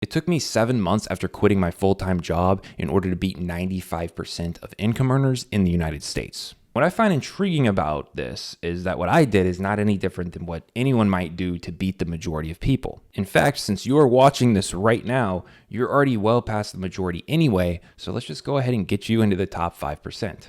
It took me 7 months after quitting my full-time job in order to beat 95% of income earners in the United States. What I find intriguing about this is that what I did is not any different than what anyone might do to beat the majority of people. In fact, since you are watching this right now, you're already well past the majority anyway, so let's just go ahead and get you into the top 5%.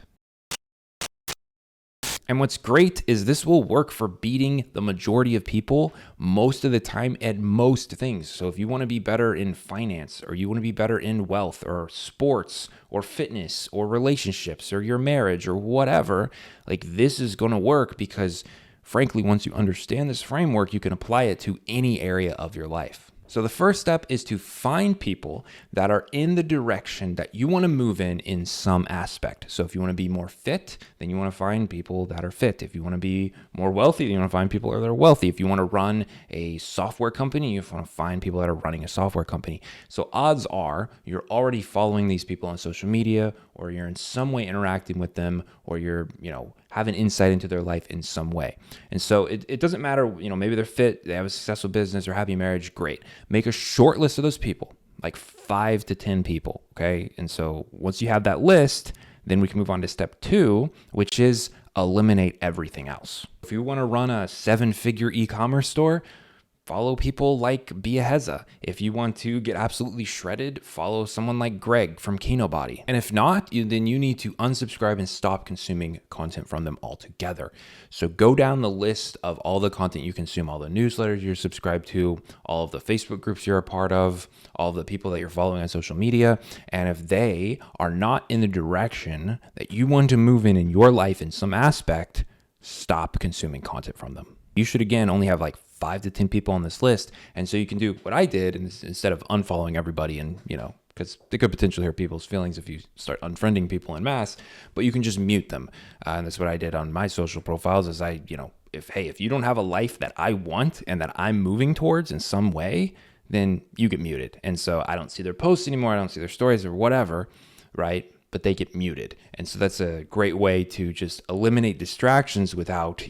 And what's great is this will work for beating the majority of people most of the time at most things. So if you want to be better in finance, or you want to be better in wealth or sports or fitness or relationships or your marriage or whatever, like this is going to work because frankly, once you understand this framework, you can apply it to any area of your life. So the first step is to find people that are in the direction that you want to move in some aspect. So if you want to be more fit, then you want to find people that are fit. If you want to be more wealthy, then you want to find people that are wealthy. If you want to run a software company, you want to find people that are running a software company. So odds are you're already following these people on social media, or you're in some way interacting with them, or you're, have an insight into their life in some way. And so it doesn't matter, maybe they're fit, they have a successful business or happy marriage, great. Make a short list of those people, like 5 to 10 people, okay? And so once you have that list, then we can move on to step 2, which is eliminate everything else. If you want to run a 7-figure e-commerce store, follow people like Biaheza. If you want to get absolutely shredded, follow someone like Greg from Kinobody. And if not, then you need to unsubscribe and stop consuming content from them altogether. So go down the list of all the content you consume, all the newsletters you're subscribed to, all of the Facebook groups you're a part of, all of the people that you're following on social media. And if they are not in the direction that you want to move in your life in some aspect, stop consuming content from them. You should, again, only have like 5 to 10 people on this list. And so you can do what I did, and instead of unfollowing everybody and, because they could potentially hurt people's feelings if you start unfriending people en masse, but you can just mute them. And that's what I did on my social profiles is if you don't have a life that I want and that I'm moving towards in some way, then you get muted. And so I don't see their posts anymore. I don't see their stories or whatever, right? But they get muted. And so that's a great way to just eliminate distractions without,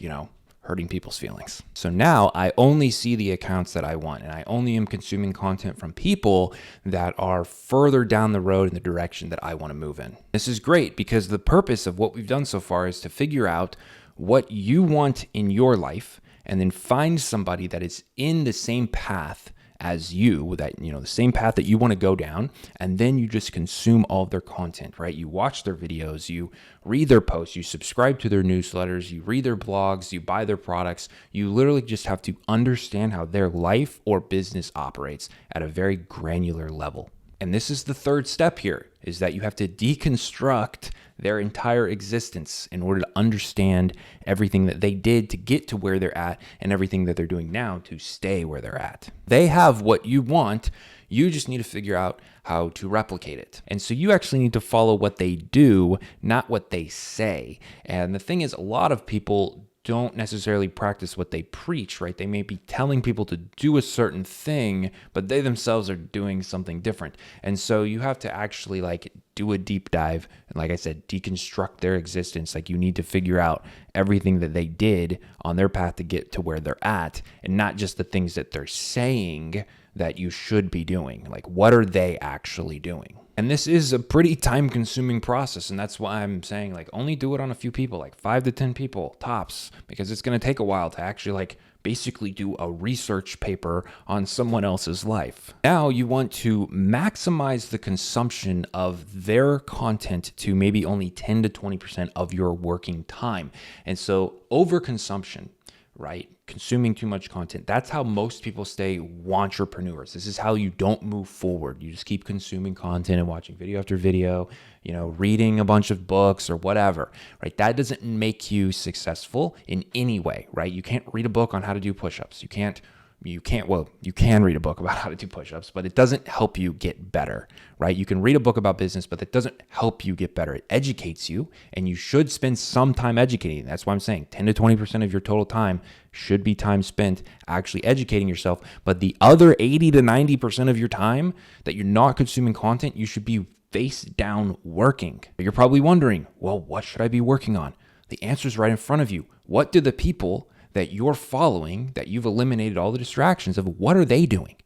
hurting people's feelings. So now I only see the accounts that I want, and I only am consuming content from people that are further down the road in the direction that I want to move in. This is great because the purpose of what we've done so far is to figure out what you want in your life and then find somebody that is in the same path as you, that, the same path that you want to go down, and then you just consume all of their content, right? You watch their videos, you read their posts, you subscribe to their newsletters, you read their blogs, you buy their products. You literally just have to understand how their life or business operates at a very granular level. And this is the third step here, is that you have to deconstruct their entire existence in order to understand everything that they did to get to where they're at and everything that they're doing now to stay where they're at. They have what you want. You just need to figure out how to replicate it. And so you actually need to follow what they do, not what they say. And the thing is, a lot of people don't necessarily practice what they preach, right? They may be telling people to do a certain thing, but they themselves are doing something different. And so you have to actually do a deep dive. And like I said, deconstruct their existence. You need to figure out everything that they did on their path to get to where they're at, and not just the things that they're saying that you should be doing. What are they actually doing? And this is a pretty time-consuming process, and that's why I'm saying only do it on a few people, 5 to 10 people tops, because it's going to take a while to actually basically do a research paper on someone else's life. Now you want to maximize the consumption of their content to maybe only 10 to 20% of your working time. And so overconsumption, right? Consuming too much content. That's how most people stay wantrepreneurs. This is how you don't move forward. You just keep consuming content and watching video after video, reading a bunch of books or whatever, right? That doesn't make you successful in any way, right? You can't read a book on how to do push-ups. You can read a book about how to do push-ups, but it doesn't help you get better, right? You can read a book about business, but that doesn't help you get better. It educates you, and you should spend some time educating. That's why I'm saying 10 to 20% of your total time should be time spent actually educating yourself. But the other 80 to 90% of your time that you're not consuming content, you should be face down working. You're probably wondering, well, what should I be working on? The answer is right in front of you. What do the people that you're following, that you've eliminated all the distractions of, what are they doing,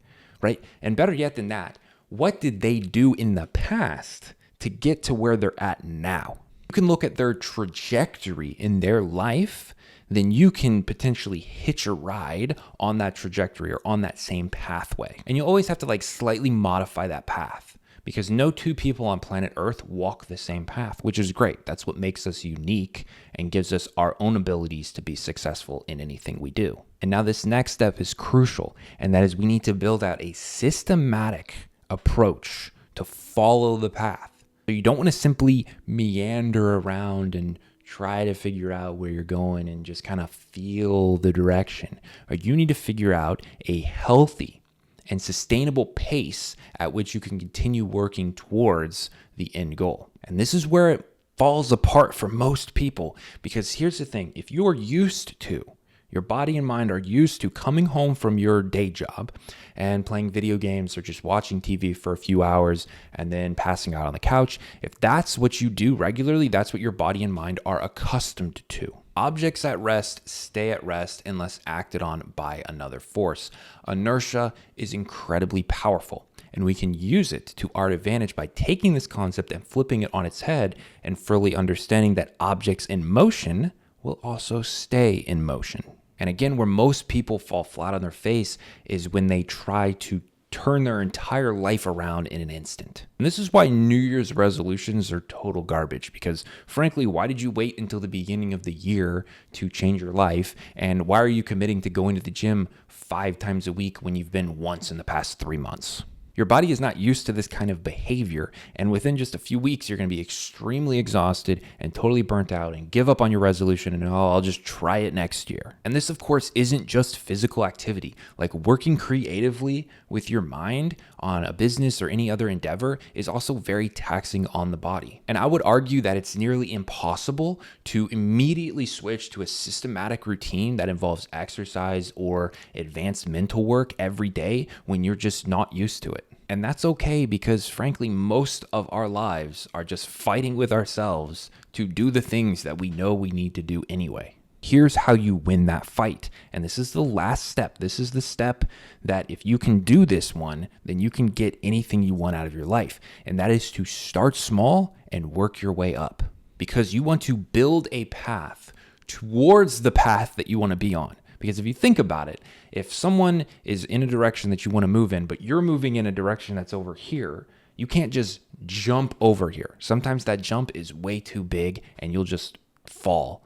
right? And better yet than that, what did they do in the past to get to where they're at now? You can look at their trajectory in their life, then you can potentially hitch a ride on that trajectory or on that same pathway. And you always have to like slightly modify that path, because no two people on planet Earth walk the same path, which is great. That's what makes us unique and gives us our own abilities to be successful in anything we do. And now this next step is crucial, and that is we need to build out a systematic approach to follow the path. So you don't want to simply meander around and try to figure out where you're going and just kind of feel the direction. Or you need to figure out a healthy and sustainable pace at which you can continue working towards the end goal. And this is where it falls apart for most people, because here's the thing: if you are used to, your body and mind are used to coming home from your day job and playing video games or just watching TV for a few hours and then passing out on the couch, if that's what you do regularly, that's what your body and mind are accustomed to. Objects at rest stay at rest unless acted on by another force. Inertia is incredibly powerful, and we can use it to our advantage by taking this concept and flipping it on its head and fully understanding that objects in motion will also stay in motion. And again, where most people fall flat on their face is when they try to turn their entire life around in an instant. And this is why New Year's resolutions are total garbage, because frankly, why did you wait until the beginning of the year to change your life? And why are you committing to going to the gym 5 times a week when you've been once in the past 3 months? Your body is not used to this kind of behavior, and within just a few weeks, you're going to be extremely exhausted and totally burnt out and give up on your resolution and, oh, I'll just try it next year. And this, of course, isn't just physical activity. Like working creatively with your mind on a business or any other endeavor is also very taxing on the body. And I would argue that it's nearly impossible to immediately switch to a systematic routine that involves exercise or advanced mental work every day when you're just not used to it. And that's okay, because frankly, most of our lives are just fighting with ourselves to do the things that we know we need to do anyway. Here's how you win that fight. And this is the last step. This is the step that if you can do this one, then you can get anything you want out of your life. And that is to start small and work your way up, because you want to build a path towards the path that you want to be on. Because if you think about it, if someone is in a direction that you want to move in, but you're moving in a direction that's over here, you can't just jump over here. Sometimes that jump is way too big and you'll just fall.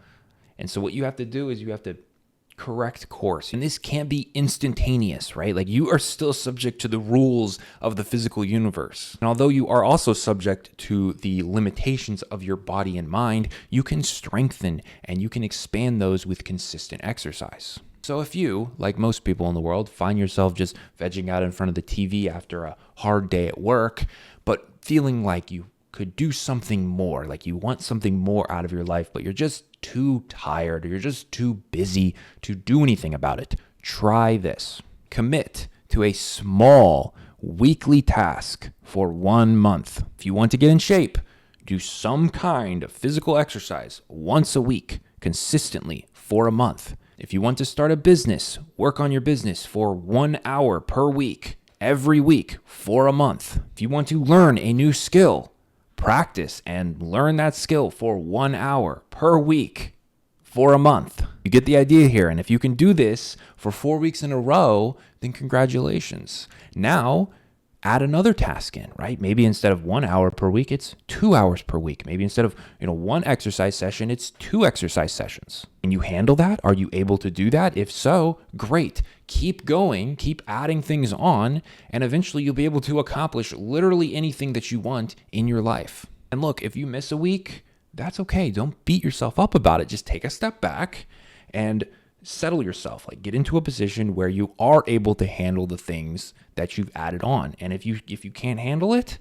And so what you have to do is you have to correct course. And this can't be instantaneous, right? Like you are still subject to the rules of the physical universe. And although you are also subject to the limitations of your body and mind, you can strengthen and you can expand those with consistent exercise. So if you, like most people in the world, find yourself just vegging out in front of the TV after a hard day at work, but feeling like you could do something more, like you want something more out of your life, but you're just too tired or you're just too busy to do anything about it, try this. Commit to a small weekly task for 1 month. If you want to get in shape, do some kind of physical exercise once a week, consistently for a month. If you want to start a business, work on your business for 1 hour per week, every week for a month. If you want to learn a new skill, practice and learn that skill for 1 hour per week for a month. You get the idea here. And if you can do this for 4 weeks in a row, then congratulations. Now, add another task in, right? Maybe instead of 1 hour per week, it's 2 hours per week. Maybe instead of, one exercise session, it's 2 exercise sessions. Can you handle that? Are you able to do that? If so, great. Keep going, keep adding things on, and eventually you'll be able to accomplish literally anything that you want in your life. And look, if you miss a week, that's okay. Don't beat yourself up about it. Just take a step back and settle yourself. Like get into a position where you are able to handle the things that you've added on. And if you can't handle it,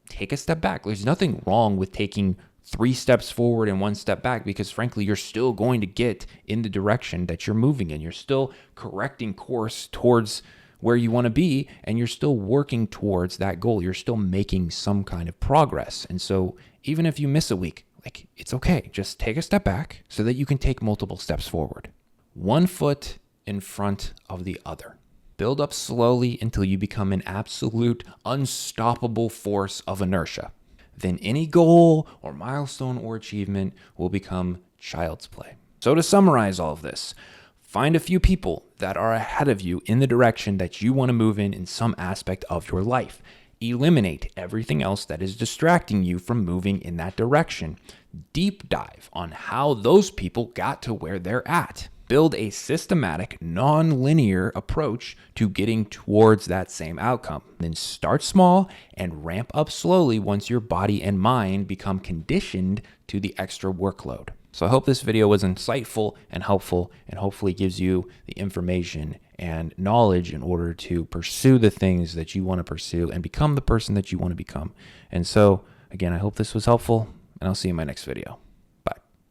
take a step back. There's nothing wrong with taking 3 steps forward and 1 step back, because frankly, you're still going to get in the direction that you're moving in. You're still correcting course towards where you want to be, and you're still working towards that goal. You're still making some kind of progress. And so even if you miss a week, like it's okay. Just take a step back so that you can take multiple steps forward. 1 foot in front of the other. Build up slowly until you become an absolute unstoppable force of inertia. Then any goal or milestone or achievement will become child's play. So to summarize all of this, find a few people that are ahead of you in the direction that you want to move in some aspect of your life. Eliminate everything else that is distracting you from moving in that direction. Deep dive on how those people got to where they're at. Build a systematic, non-linear approach to getting towards that same outcome. Then start small and ramp up slowly once your body and mind become conditioned to the extra workload. So I hope this video was insightful and helpful, and hopefully gives you the information and knowledge in order to pursue the things that you want to pursue and become the person that you want to become. And so again, I hope this was helpful, and I'll see you in my next video.